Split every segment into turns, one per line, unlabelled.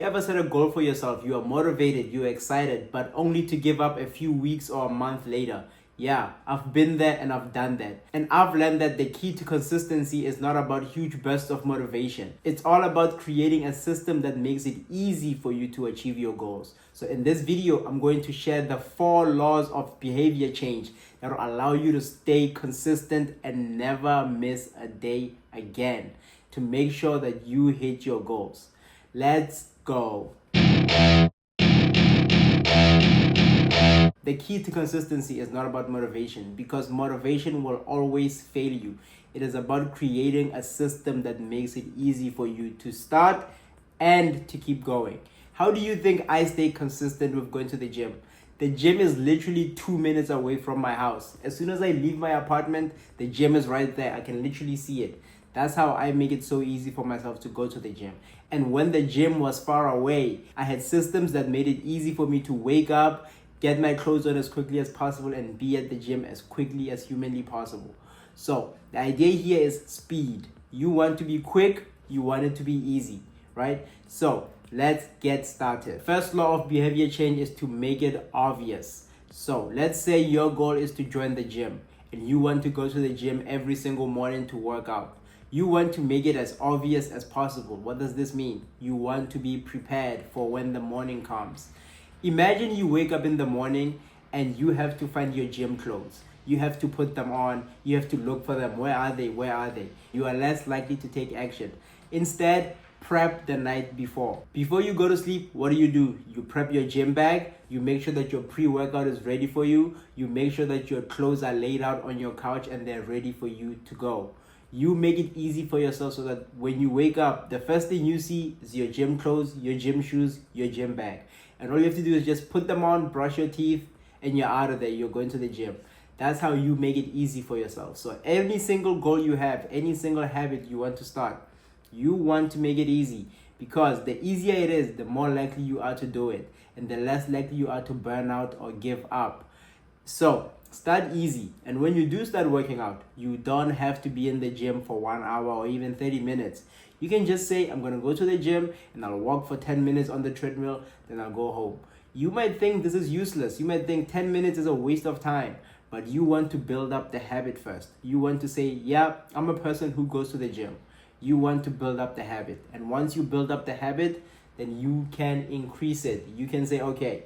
You ever set a goal for yourself? You are motivated, you're excited, but only to give up a few weeks or a month later. Yeah, I've been there and I've done that. And I've learned that the key to consistency is not about huge bursts of motivation. It's all about creating a system that makes it easy for you to achieve your goals. So in this video, I'm going to share the 4 laws of behavior change that will allow you to stay consistent and never miss a day again to make sure that you hit your goals. Let's go. The key to consistency is not about motivation, because motivation will always fail you. It is about creating a system that makes it easy for you to start and to keep going. How do you think I stay consistent with going to the gym? The gym is literally 2 minutes away from my house. As soon as I leave my apartment, the gym is right there. I can literally see it. That's how I make it so easy for myself to go to the gym. And when the gym was far away, I had systems that made it easy for me to wake up, get my clothes on as quickly as possible, and be at the gym as quickly as humanly possible. So the idea here is speed. You want to be quick, you want it to be easy, right? So let's get started. First law of behavior change is to make it obvious. So let's say your goal is to join the gym and you want to go to the gym every single morning to work out. You want to make it as obvious as possible. What does this mean? You want to be prepared for when the morning comes. Imagine you wake up in the morning and you have to find your gym clothes. You have to put them on. You have to look for them. Where are they? Where are they? You are less likely to take action. Instead, prep the night before. Before you go to sleep, what do? You prep your gym bag. You make sure that your pre-workout is ready for you. You make sure that your clothes are laid out on your couch and they're ready for you to go. You make it easy for yourself so that when you wake up, the first thing you see is your gym clothes, your gym shoes, your gym bag. And all you have to do is just put them on, brush your teeth, and you're out of there. You're going to the gym. That's how you make it easy for yourself. So any single goal you have, any single habit you want to start, you want to make it easy, because the easier it is, the more likely you are to do it, and the less likely you are to burn out or give up. So start easy, and when you do start working out, you don't have to be in the gym for 1 hour or even 30 minutes. You can just say, I'm going to go to the gym and I'll walk for 10 minutes on the treadmill, then I'll go home. You might think this is useless. You might think 10 minutes is a waste of time, but you want to build up the habit first. You want to say, yeah, I'm a person who goes to the gym. You want to build up the habit. And once you build up the habit, then you can increase it. You can say, okay,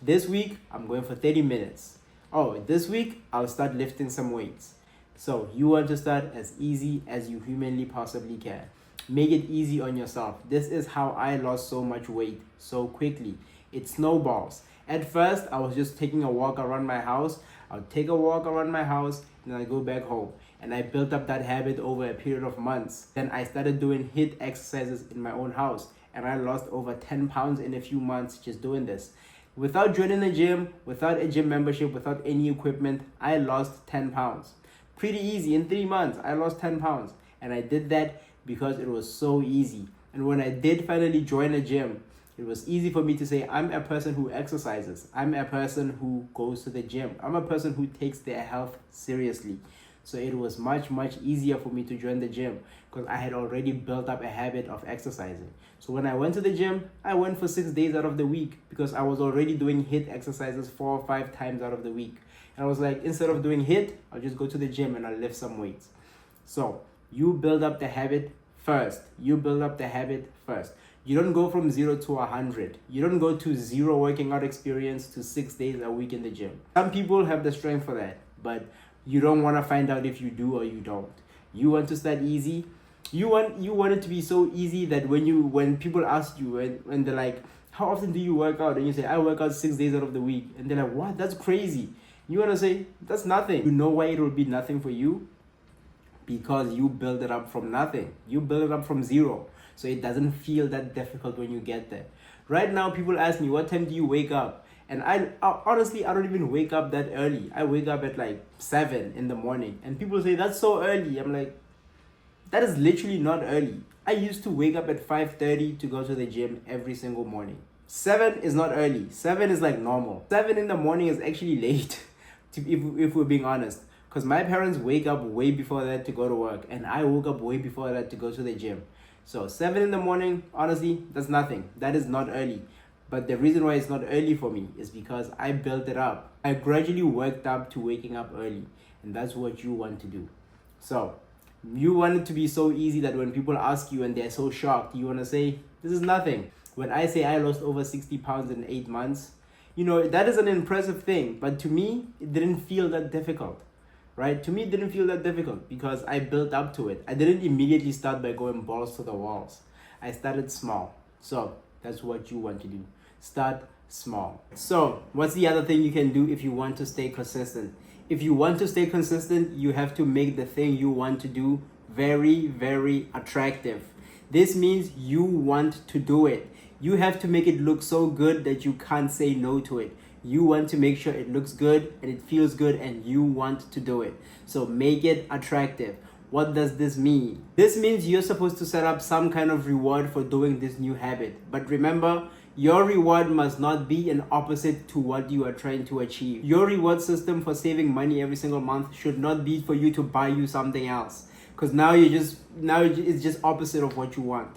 this week I'm going for 30 minutes. Oh, this week I'll start lifting some weights. So you want to start as easy as you humanly possibly can. Make it easy on yourself. This is how I lost so much weight so quickly. It snowballs. At first, I was just taking a walk around my house. I'll take a walk around my house and I go back home. And I built up that habit over a period of months. Then I started doing HIIT exercises in my own house. And I lost over 10 pounds in a few months just doing this. Without joining the gym, without a gym membership, without any equipment, I lost 10 pounds. Pretty easy. In 3 months, I lost 10 pounds. And I did that because it was so easy. And when I did finally join a gym, it was easy for me to say, I'm a person who exercises. I'm a person who goes to the gym. I'm a person who takes their health seriously. So it was much, much easier for me to join the gym because I had already built up a habit of exercising. So when I went to the gym, I went for 6 days out of the week because I was already doing HIIT exercises 4 or 5 times out of the week. And I was like, instead of doing HIIT, I'll just go to the gym and I'll lift some weights. So you build up the habit first. You build up the habit first. You don't go from 0 to 100. You don't go to 0 working out experience to 6 days a week in the gym. Some people have the strength for that, but you don't want to find out if you do or you don't. You want to start easy. You want it to be so easy that when people ask you and they're like, how often do you work out? And you say, I work out 6 days out of the week. And they're like, what? That's crazy. You want to say, that's nothing. You know why it will be nothing for you? Because you build it up from nothing. You build it up from 0. So it doesn't feel that difficult when you get there. Right now, people ask me, what time do you wake up? And I honestly, I don't even wake up that early. I wake up at like 7 in the morning. And people say, that's so early. I'm like, that is literally not early. I used to wake up at 5:30 to go to the gym every single morning. 7 is not early. 7 is like normal. 7 in the morning is actually late, if we're being honest. Because my parents wake up way before that to go to work. And I woke up way before that to go to the gym. So 7 in the morning, honestly, that's nothing. That is not early. But the reason why it's not early for me is because I built it up. I gradually worked up to waking up early. And that's what you want to do. So you want it to be so easy that when people ask you and they're so shocked, you want to say, this is nothing. When I say I lost over 60 pounds in 8 months, that is an impressive thing. But to me, it didn't feel that difficult. Right? To me, it didn't feel that difficult because I built up to it. I didn't immediately start by going balls to the walls. I started small. So that's what you want to do. Start small. So what's the other thing you can do if you want to stay consistent? If you want to stay consistent, you have to make the thing you want to do very, very attractive. This means you want to do it. You have to make it look so good that you can't say no to it. You want to make sure it looks good and it feels good and you want to do it. So make it attractive. What does this mean? This means you're supposed to set up some kind of reward for doing this new habit. But remember, your reward must not be an opposite to what you are trying to achieve. Your reward system for saving money every single month should not be for you to buy you something else. Because now it's just opposite of what you want.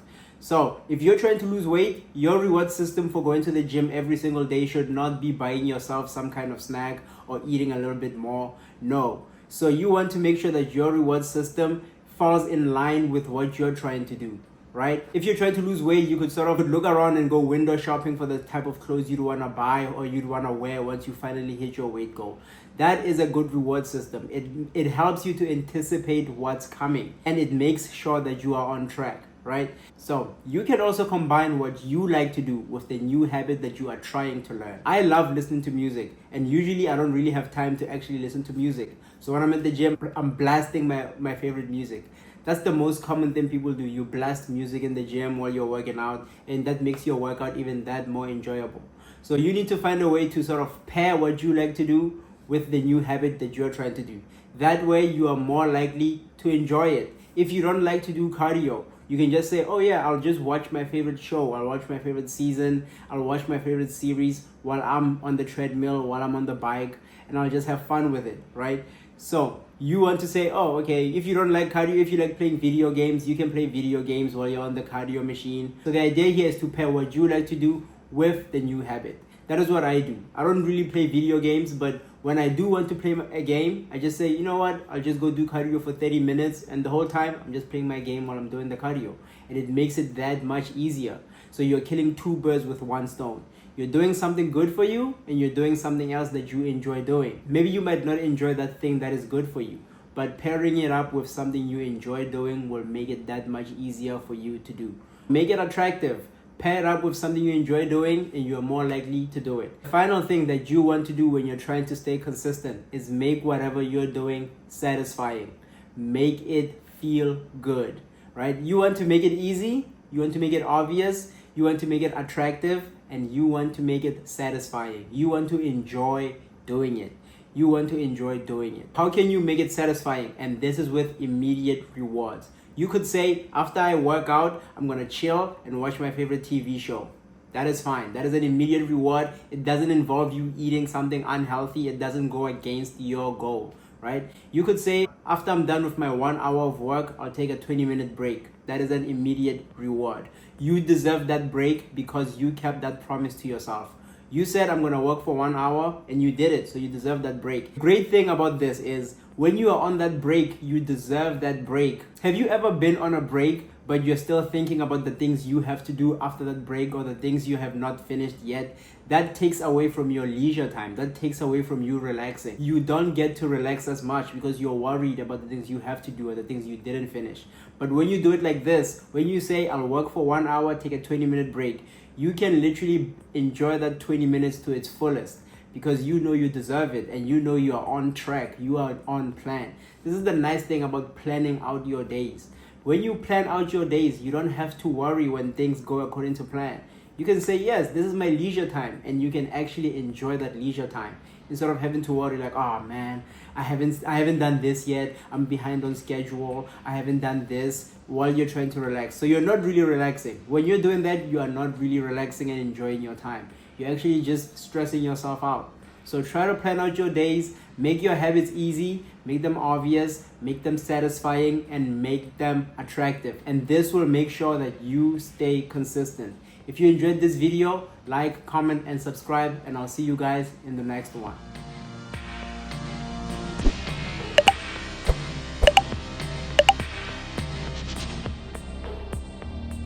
So if you're trying to lose weight, your reward system for going to the gym every single day should not be buying yourself some kind of snack or eating a little bit more. No. So you want to make sure that your reward system falls in line with what you're trying to do, right? If you're trying to lose weight, you could sort of look around and go window shopping for the type of clothes you'd want to buy or you'd want to wear once you finally hit your weight goal. That is a good reward system. It helps you to anticipate what's coming and it makes sure that you are on track. Right? So you can also combine what you like to do with the new habit that you are trying to learn. I love listening to music and usually I don't really have time to actually listen to music. So when I'm at the gym, I'm blasting my favorite music. That's the most common thing people do. You blast music in the gym while you're working out and that makes your workout even that more enjoyable. So you need to find a way to sort of pair what you like to do with the new habit that you're trying to do. That way you are more likely to enjoy it. If you don't like to do cardio, you can just say, oh yeah, I'll just watch my favorite show. I'll watch my favorite season. I'll watch my favorite series while I'm on the treadmill, while I'm on the bike, and I'll just have fun with it, right? So you want to say, oh, okay, if you don't like cardio, if you like playing video games, you can play video games while you're on the cardio machine. So the idea here is to pair what you like to do with the new habit. That is what I do. I don't really play video games, but when I do want to play a game, I just say, you know what, I'll just go do cardio for 30 minutes and the whole time I'm just playing my game while I'm doing the cardio. And it makes it that much easier. So you're killing two birds with one stone. You're doing something good for you and you're doing something else that you enjoy doing. Maybe you might not enjoy that thing that is good for you, but pairing it up with something you enjoy doing will make it that much easier for you to do. Make it attractive. Pair it up with something you enjoy doing and you're more likely to do it. The final thing that you want to do when you're trying to stay consistent is make whatever you're doing satisfying. Make it feel good, right? You want to make it easy, you want to make it obvious, you want to make it attractive, and you want to make it satisfying. You want to enjoy doing it. You want to enjoy doing it. How can you make it satisfying? And this is with immediate rewards. You could say, after I work out, I'm going to chill and watch my favorite TV show. That is fine. That is an immediate reward. It doesn't involve you eating something unhealthy. It doesn't go against your goal, right? You could say, after I'm done with my 1 hour of work, I'll take a 20-minute break. That is an immediate reward. You deserve that break because you kept that promise to yourself. You said, I'm going to work for 1 hour and you did it. So you deserve that break. Great thing about this is when you are on that break, you deserve that break. Have you ever been on a break, but you're still thinking about the things you have to do after that break or the things you have not finished yet? That takes away from your leisure time. That takes away from you relaxing. You don't get to relax as much because you're worried about the things you have to do or the things you didn't finish. But when you do it like this, when you say, I'll work for 1 hour, take a 20-minute break, you can literally enjoy that 20 minutes to its fullest because you know you deserve it and you know you are on track, you are on plan. This is the nice thing about planning out your days. When you plan out your days, you don't have to worry when things go according to plan. You can say, yes, this is my leisure time, and you can actually enjoy that leisure time instead of having to worry like, oh man, I haven't done this yet, I'm behind on schedule, I haven't done this, while you're trying to relax. So you're not really relaxing. When you're doing that, you are not really relaxing and enjoying your time. You're actually just stressing yourself out. So try to plan out your days, make your habits easy, make them obvious, make them satisfying, and make them attractive. And this will make sure that you stay consistent. If you enjoyed this video, like, comment, and subscribe, and I'll see you guys in the next one.